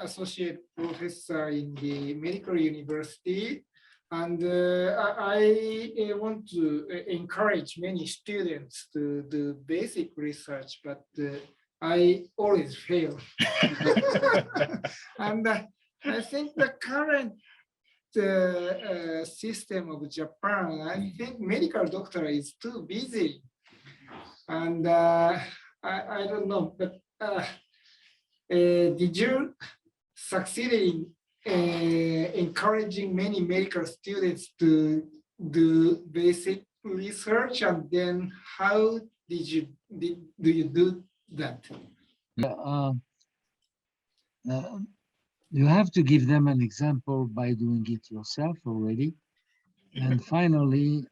associate professor in the medical university, and I want to encourage many students to do basic research, but I always fail. And I think the current system of Japan, I think medical doctor is too busy. And I don't know, but did you succeed in encouraging many medical students to do basic research, and then how do you do that? You have to give them an example by doing it yourself already. And finally,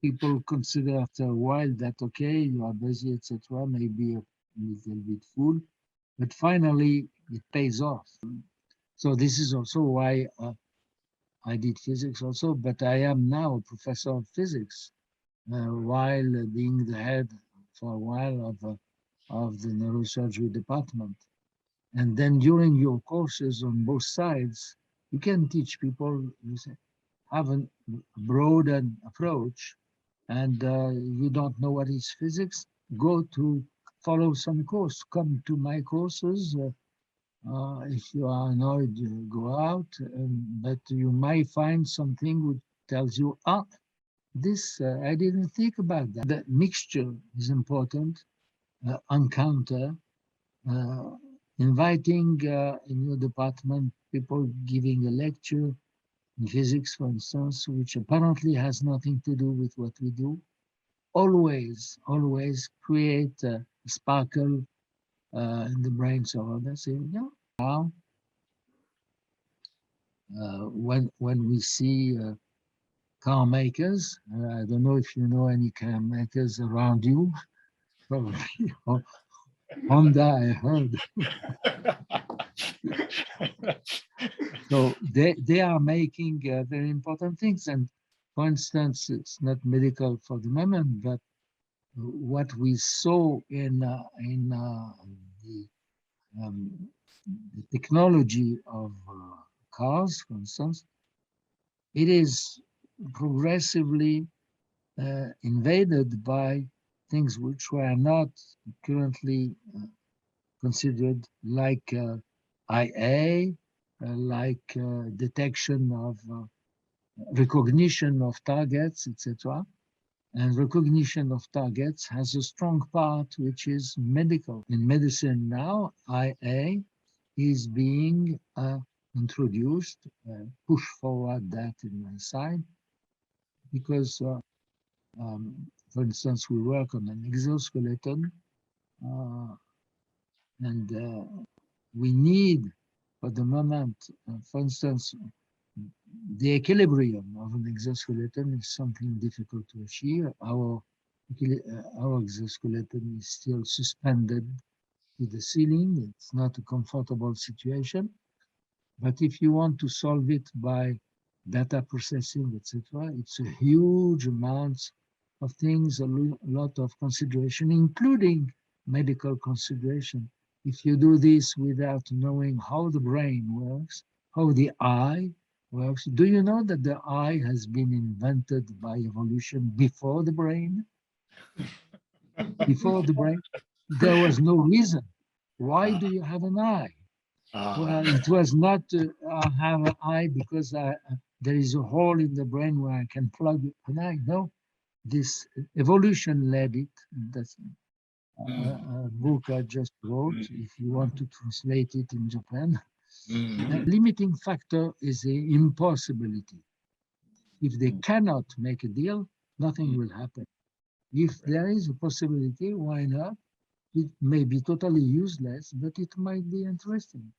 people consider after a while that, okay, you are busy, etc., maybe a little bit full, but finally it pays off. So this is also why I did physics also, but I am now a professor of physics while being the head for a while of the neurosurgery department. And then during your courses on both sides, you can teach people, you say, have a broad approach, and you don't know what is physics, go to follow some course, come to my courses. If you are annoyed, go out, but you might find something which tells you, this, I didn't think about that. The mixture is important, encounter, inviting in your department people giving a lecture in physics, for instance, which apparently has nothing to do with what we do. Always create a sparkle in the brains of others. Yeah. Now, when we see car makers, I don't know if you know any car makers around you, probably Honda, I heard. So they are making very important things. And for instance, it's not medical for the moment, but what we saw in the technology of cars, for instance, it is progressively invaded by things which were not currently considered, like IA, like detection of recognition of targets, etc. And recognition of targets has a strong part which is medical. In medicine now, IA is being introduced, push forward that in my side, because, for instance, we work on an exoskeleton, and we need, for the moment, for instance, the equilibrium of an exoskeleton is something difficult to achieve. Our exoskeleton is still suspended to the ceiling. It's not a comfortable situation. But if you want to solve it by data processing, etc., it's a huge amount of things, a lot of consideration, including medical consideration. If you do this without knowing how the brain works, how the eye works, do you know that the eye has been invented by evolution before the brain? Before the brain, there was no reason. Why do you have an eye? Well, it was not I have an eye because there is a hole in the brain where I can plug an eye. No, this evolution led it. That's a book I just wrote, if you want to translate it in Japan. The limiting factor is the impossibility. If they cannot make a deal, nothing will happen. If there is a possibility, why not? It may be totally useless, but it might be interesting.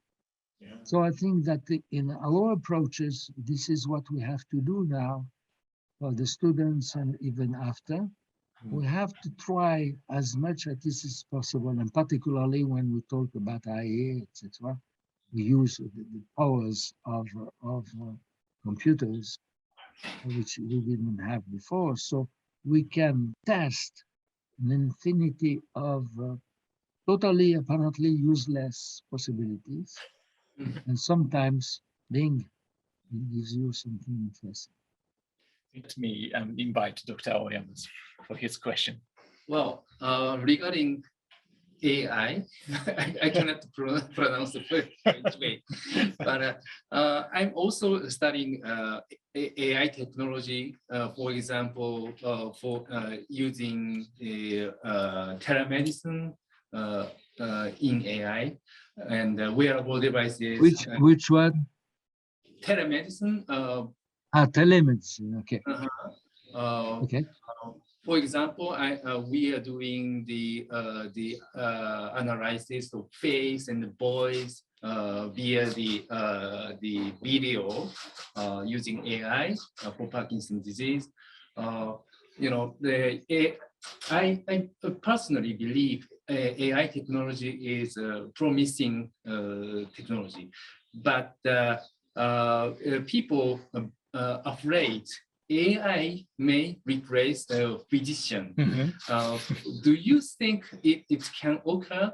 Yeah. So I think that in our approaches, this is what we have to do now for the students, and even after. We have to try as much as this is possible, and particularly when we talk about IA, etc. We use the powers of computers, which we didn't have before. So we can test an infinity of totally, apparently useless possibilities. And sometimes Bing gives you something interesting. Let me invite Dr. Aoyama for his question. Well, regarding AI, I cannot pronounce the French way, but I'm also studying AI technology, for example, for using telemedicine in AI and wearable devices. Which one? Telemedicine. Telemedicine. Okay. Okay. For example, we are doing the analysis of face and the voice via the video using AI for Parkinson's disease. I personally believe AI technology is a promising technology, but people afraid AI may replace the physician. Do you think it can occur?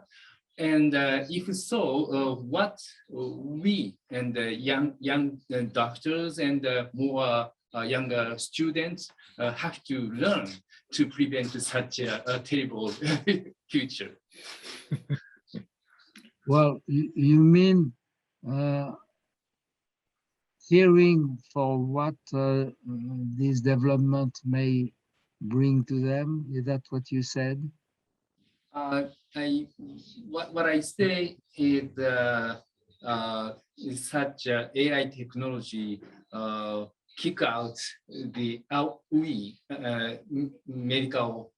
And if so, what we and young doctors and more younger students have to learn to prevent such a terrible future? Well, you mean hearing for what this development may bring to them? Is that what you said? What I say is such AI technology kick out we medical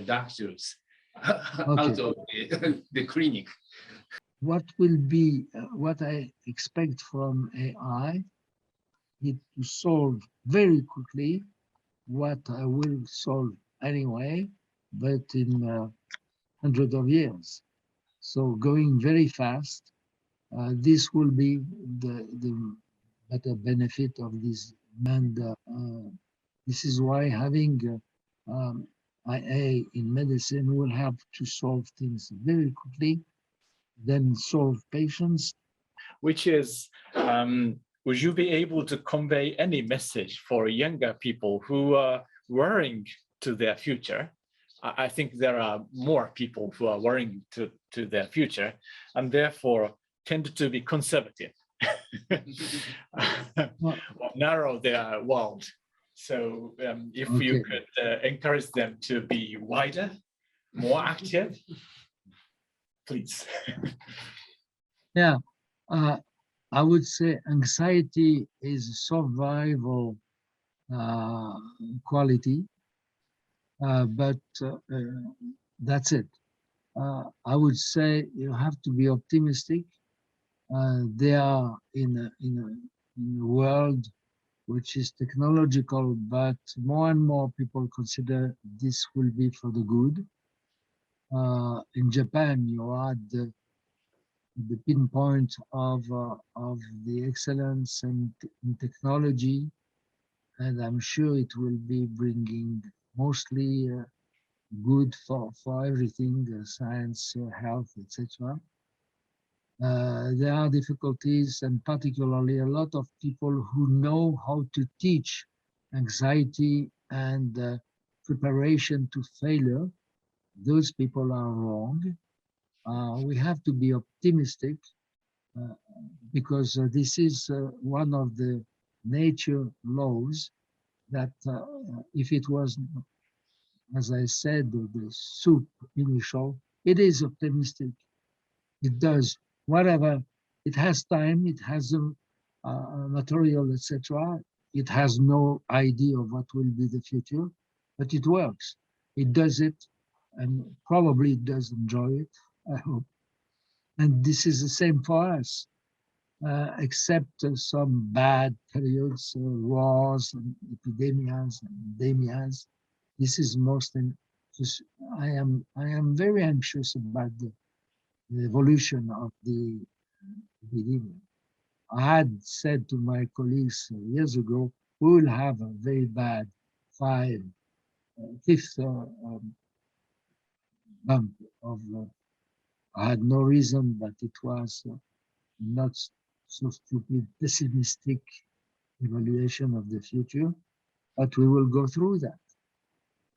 doctors out of the clinic. What will be what I expect from AI is to solve very quickly what I will solve anyway, but in hundreds of years. So going very fast, this will be the better benefit of this. And this is why having IA in medicine will have to solve things very quickly, then solve patients. Which is, would you be able to convey any message for younger people who are worrying to their future? I think there are more people who are worrying to their future and therefore tend to be conservative or narrow their world. So if you could encourage them to be wider, more active, please. Yeah, I would say anxiety is a survival quality, but that's it. I would say you have to be optimistic. They are in a world which is technological, but more and more people consider this will be for the good. In Japan, you had the pinpoint of the excellence in technology, and I'm sure it will be bringing mostly good for everything, science, health, etc. There are difficulties, and particularly a lot of people who know how to teach anxiety and preparation to failure. Those people are wrong. We have to be optimistic because this is one of the nature laws that if it was, as I said, the soup initial, it is optimistic. It does whatever. It has time, it has material, etc. It has no idea of what will be the future, but it works. It does it, and probably it does enjoy it, I hope. And this is the same for us, except some bad periods, wars and epidemias and endemias. This is mostly just, I am very anxious about the evolution of the epidemic. I had said to my colleagues years ago, we will have a very bad fifth bump of, I had no reason, but it was not so stupid, pessimistic evaluation of the future, but we will go through that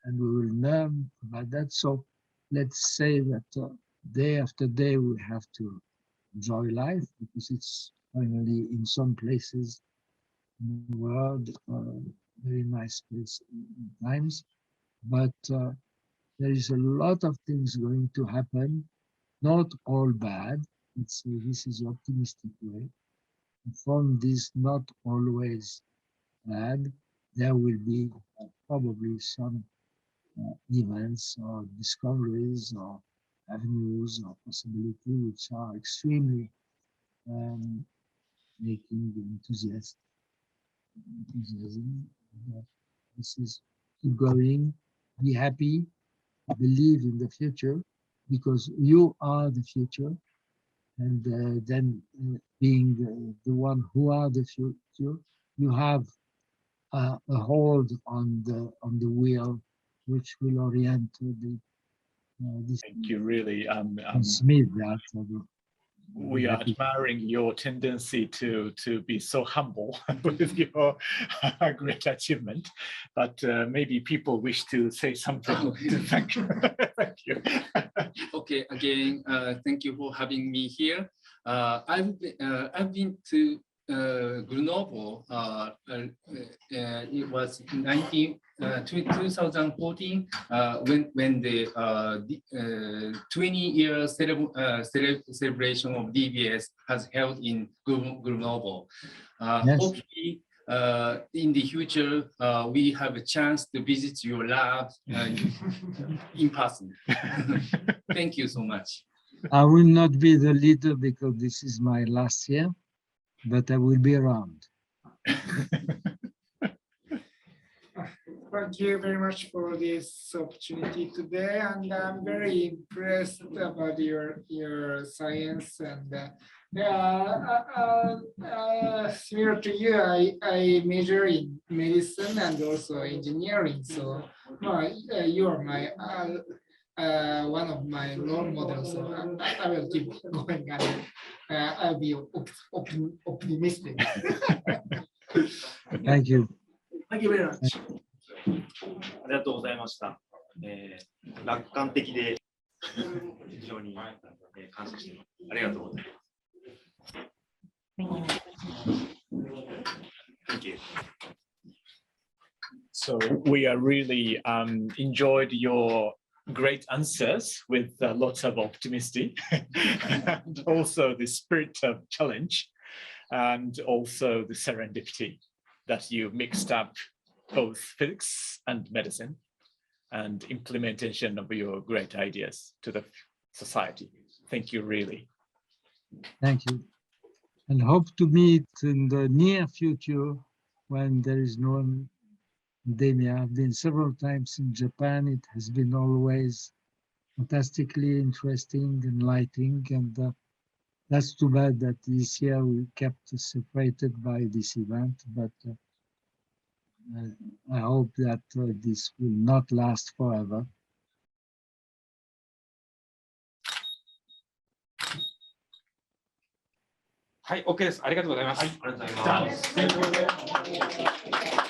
and we will learn about that. So let's say that day after day we have to enjoy life because it's finally in some places in the world very nice place in times, but there is a lot of things going to happen, not all bad. Let's say this is optimistic way. From this not always bad, there will be probably some events or discoveries or avenues or possibility which are extremely making enthusiasm. This is keep going, be happy, believe in the future because you are the future, and then being the one who are the future, you have a hold on the wheel which will orient to this Thank you, really. Smith that We are admiring your tendency to be so humble with your great achievement, but maybe people wish to say something. Thank you. Thank you. Okay, again, thank you for having me here. I've been to Grenoble. It was 2014 when the 20-year celebration of DBS has held in Grenoble. Yes. Hopefully, in the future, we have a chance to visit your lab in person. Thank you so much. I will not be the leader because this is my last year, but I will be around. Thank you very much for this opportunity today, and I'm very impressed about your science. And similar to you, I major in medicine and also engineering. So you are my one of my role models. So I will keep going, and I'll be optimistic. Thank you. Thank you very much. ありがとうございました。楽観的で非常に感謝しています。ありがとうございます。Thank you. So we are really enjoyed your great answers with lots of optimism and also the spirit of challenge and also the serendipity that you mixed up both physics and medicine and implementation of your great ideas to the society. Thank you, really. Thank you. And hope to meet in the near future when there is no pandemic. I've been several times in Japan. It has been always fantastically interesting, enlightening, and that's too bad that this year we kept separated by this event, but I hope that this will not last forever. OK です。ありがとうございます。はい、ありがとうございます。